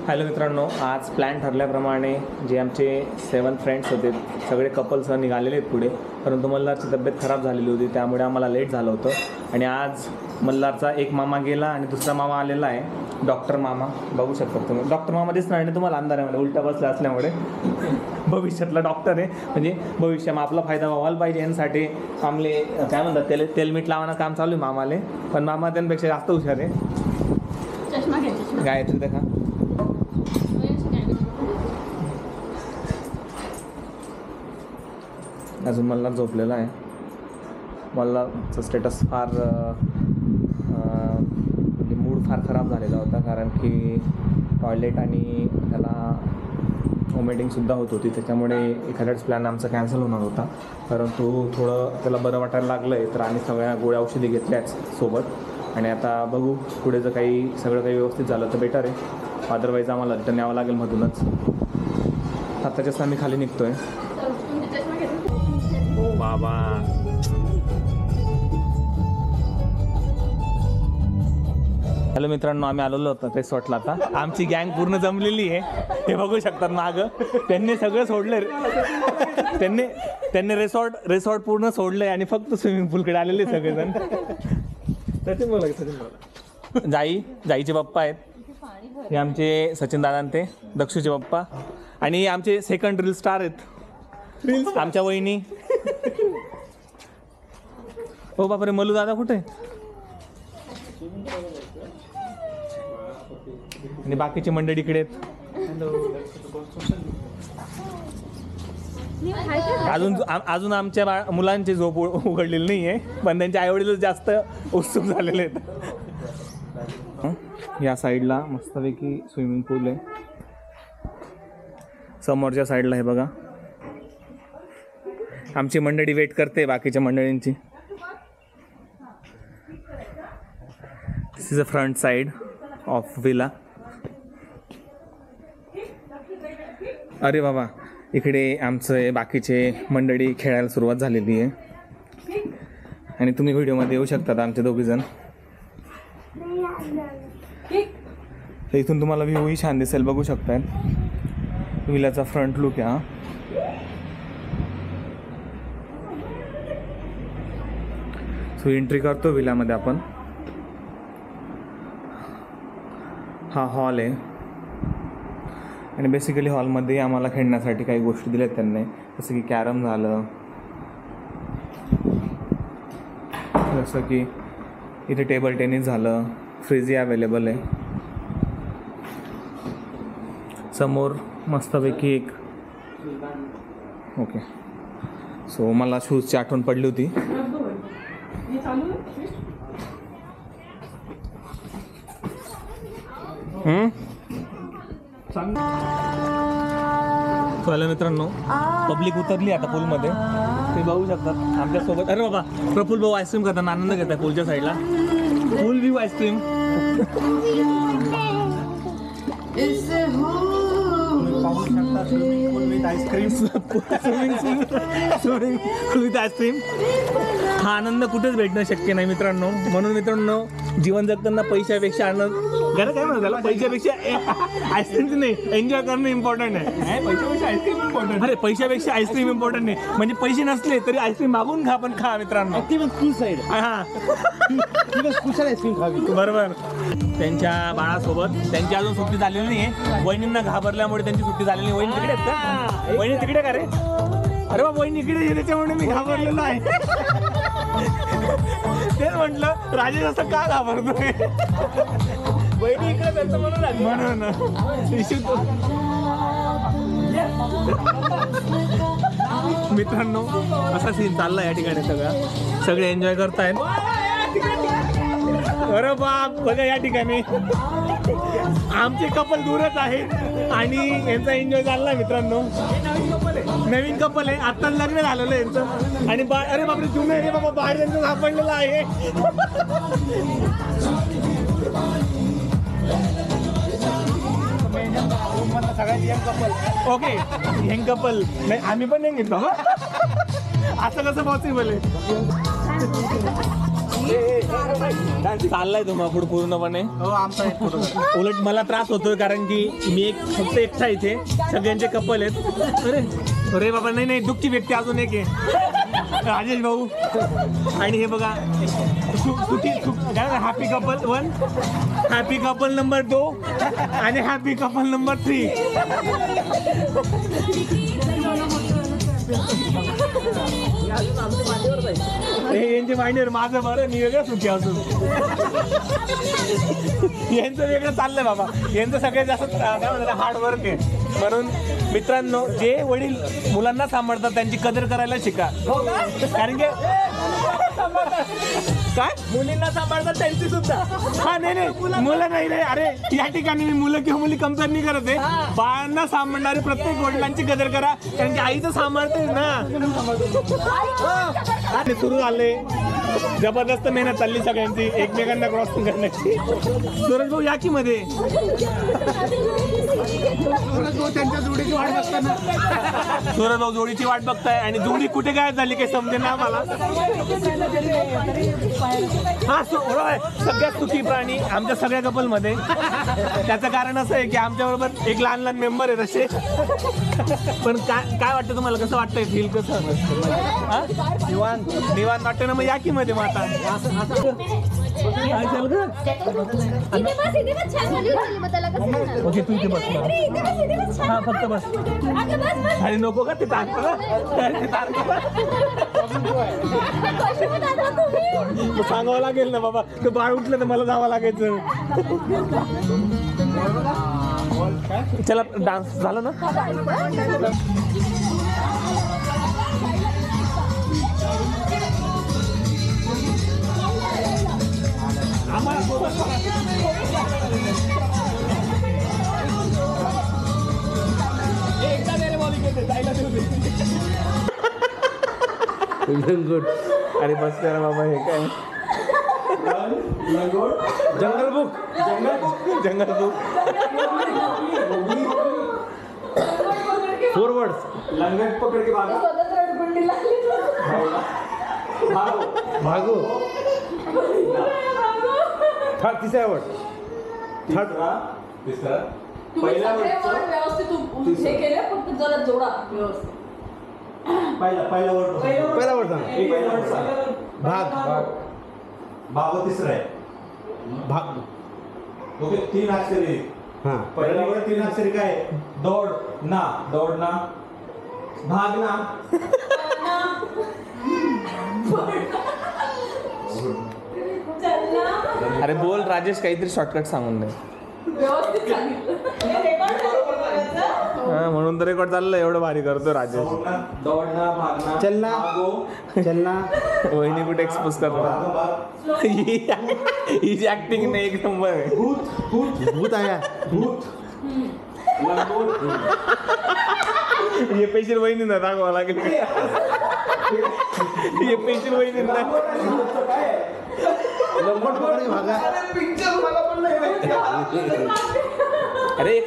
Hello मित्रांनो, आज plan ठरल्याप्रमाणे जे आमचे 7 फ्रेंड्स होते सगळे कपल्स निघालेले आहेत पुढे, परंतु मल्हारची तब्येत खराब झालेली होती त्यामुळे आम्हाला लेट झालं होतं. आणि आज मल्हारचा एक मामा गेला आणि दुसरा मामा आलेला आहे, डॉक्टर मामा. बघू शकता तुम्ही, डॉक्टर मामा दिसणार नाही तुम्हाला अंधारामध्ये, उलटा बसला असल्यामुळे. भविष्यातला डॉक्टर आहे, म्हणजे भविष्यात आपला फायदा व्हायला पाहिजे यांसाठी आमले काय म्हणतात तेलमीठ लावणं काम चालू आहे मामाले. पण मामा त्यांपेक्षा जास्त हुशार आहे. गायत्री देखा अजून मल्हार झोपलेला आहे. मल्हारचं स्टेटस फार म्हणजे मूड फार खराब झालेला होता, कारण की टॉयलेट आणि त्याला वॉमिटिंगसुद्धा होत होती, त्याच्यामुळे एखाद्याच प्लॅन आमचा कॅन्सल होणार होता. परंतु थोडं त्याला बरं वाटायला लागलं आहे तर आम्ही सगळ्या गोळ्या औषधी घेतल्याच सोबत. आणि आता बघू पुढे जर सगळं काही व्यवस्थित झालं तर बेटर आहे, अदरवाईज आम्हाला रिटर्न यावं लागेल मधूनच. आत्ताच्याच आम्ही खाली निघतो आहे. ओ बाबा, हॅलो मित्रांनो, आम्ही आलेलो होतो रिसॉर्टला. आता आमची गँग पूर्ण जमलेली आहे, हे बघू शकतात मागं. त्यांनी सगळं सोडलं, त्यांनी रिसॉर्ट पूर्ण सोडलंय आणि फक्त स्विमिंग पूलकडे आलेले सगळेजण. जाईचे पप्पा आहेत, हे आमचे सचिन दादा, ते दक्षूचे पप्पा, आणि आमचे सेकंड रील स्टार आहेत आमच्या वहिनी. हो बापरे, मल्लू दादा कुठे? आणि बाकीची मंडळी इकडे आहेत. अजून आमच्या मुलांची झोप उघडलेली नाही आहे, पण त्यांच्या आईवडीलच जास्त उत्सुक झालेले आहेत. या साईडला मस्तपैकी स्विमिंग पूल आहे, समोरच्या साईडला हे बघा. आमची मंडळी वेट करते बाकीच्या मंडळींची. This is a front side of villa. अरे बाबा, इकडे आमचे बाकीचे मंडळी खेळायला सुरुवात झालेली आहे आणि तुम्ही व्हिडिओमध्ये येऊ शकतात आमचे दोघेजण. इथून तुम्हाला व्ह्यूही छान दिसेल, बघू शकताय. विलाचा फ्रंट लुक आहे हा. सो एंट्री करतो विलामध्ये आपण. हा हॉल आहे आणि बेसिकली हॉलमध्ये आम्हाला खेळण्यासाठी काही गोष्टी दिल्यात त्यांनी, जसं की कॅरम झालं, जसं की इथे टेबल टेनिस झालं, फ्रीजही अवेलेबल आहे. समोर मस्तपैकी एक ओके. सो मला शूजची आठवण पडली होती. चला मित्रांनो, पब्लिक उतरली आता पूलमध्ये, ते बघू शकतात आमच्यासोबत. अरे बाबा, प्रफुल भाऊ आईस्क्रीम करताना आनंद घेत आहे पूलच्या साईडला. फुल view ice cream. Swimming pool with ice cream. हा आनंद कुठेच भेटणं शक्य नाही मित्रांनो. म्हणून मित्रांनो, जीवन जगताना पैशापेक्षा आनंद, काय म्हणतात त्याला, पैशापेक्षा आईस्क्रीम नाही, एन्जॉय करणं इम्पॉर्टंट आहे. पैशापेक्षा आईस्क्रीम इम्पॉर्टंट. अरे पैशापेक्षा आईस्क्रीम इम्पॉर्टंट नाही, म्हणजे पैसे नसले तरी आईस्क्रीम मागून खा, पण खा मित्रांनो. हा आईस्क्रीम खावी, बरोबर. त्यांच्या बाळासोबत, त्यांची अजून सुट्टी झालेली नाही आहे. वहिनींना घाबरल्यामुळे त्यांची सुट्टी झालेली नाही. वहिनी तिकडे आहेत का? वहिनी तिकडे का रे? अरे बा, वहिनी इकडे, त्याच्यामुळे मी घाबरलेलो आहे. तेच म्हटलं, राजेश असं का घाबरतोय? वहिनी इकडे त्यांचं म्हणून मित्रांनो, असा सीन चालला या ठिकाणी. सगळे एन्जॉय करतायत. अरे बाप, बघा या ठिकाणी आमचे कपल दूरच आहेत आणि यांचा एन्जॉय चालला मित्रांनो. नवीन कपल आहे, आत्ताच लग्न झालेलं आहे यांचं. आणि अरे बापरे, जुनं आहे बाबा, बाहेर त्यांचं सापडलेलं आहे. सगळ्यात young couple. Okay, young couple नाही, आम्ही पण नाही घेतो. असं कसं पॉसिबल आहे? चाललाय तुम्हा पुढे पूर्णपणे. हो आमचा एक फोटो. उलट मला त्रास होतोय कारण की मी फक्त एकटा इथे, सगळ्यांचे कपल आहेत. अरे अरे बाबा नाही दुःखी व्यक्ती अजून एक आहे, राजेश भाऊ. आणि हे बघा happy couple 1, happy couple number 2 आणि हॅपी कपल नंबर 3. यांचे मांडीवर माझं बरं, मी वेगळं सुखी असून. यांचं वेगळं चाललंय बाबा, यांचं सगळ्यात जास्त काय म्हणतात हार्डवर्क आहे. म्हणून मित्रांनो, जे वडील मुलांना सांभाळतात त्यांची कदर करायला शिका. कारण की काय मुलींना सांभाळतात त्यांची सुद्धा. हा नाही मुलं नाही रे. अरे या ठिकाणी मी मुलं किंवा मुली कम्पेअर नाही करत आहे. बाळांना सांभाळणारे प्रत्येक वडिलांची कदर करा, कारण की आई तर सांभाळते ना. आणि सुरू झाले जबरदस्त मेहनत चालली सगळ्यांची एकमेकांना क्रॉस करण्याची. सूरज भाऊ या की मध्ये त्यांच्या जोडीची वाट बघताना. सूरज भाऊ जोडीची वाट बघताय आणि जोडी कुठे काय झाली काही समजे ना मला. हा सगळ्यात सुखी प्राणी आमच्या सगळ्या कपल मध्ये. त्याचं कारण असं आहे की आमच्या बरोबर एक लहान लहान मेंबर आहे तसे. पण काय वाटतं तुम्हाला, कसं वाटतंय फील कसं? निवांत वाटतं ना. मग या की मध्ये माता ओके तू इथे बस. हा फक्त बस. आणि नको का ते सांगावं लागेल ना बाबा. ते बाळ उठलं तर मला जावं लागायचं. चला डान्स झाला ना. गुड. अरे बस करा बाबा. हे काय जंगल बुक. जंगल बुक 4 वर्ड्स. लंगट पकड़ के भागा. भागो. थर्ड तिसरा वर्ड. तिसरा पहिला वर्ड हे केलं फक्त जरा जोडा व्यवस्थित. पहिला वर्ड सांग. भाग. भागो तिसरा आहे. भाग. ओके 3 अक्षरी. हां पहिला वर्ड 3 अक्षरी काय? दौडना. भागना. अरे बोल राजेश, काहीतरी शॉर्टकट सांगून दे. व्यवस्थित सांगितलं. हे रेकॉर्ड हा म्हणून तर रेकॉर्ड चाललं. एवढं भारी करतो राजेश. दौडना भागना. चलना. वहिनी कुठे एक्सपोज करतो. हिची ऍक्टिंग नाही एक नंबर आहे. भूत आया. हे पेशंट वहिनींना दाखवावं लागेल. हे पेशंट वहिनींना लंबट पकड के भागा. पिक्चर मला पण नाही माहिती. अरे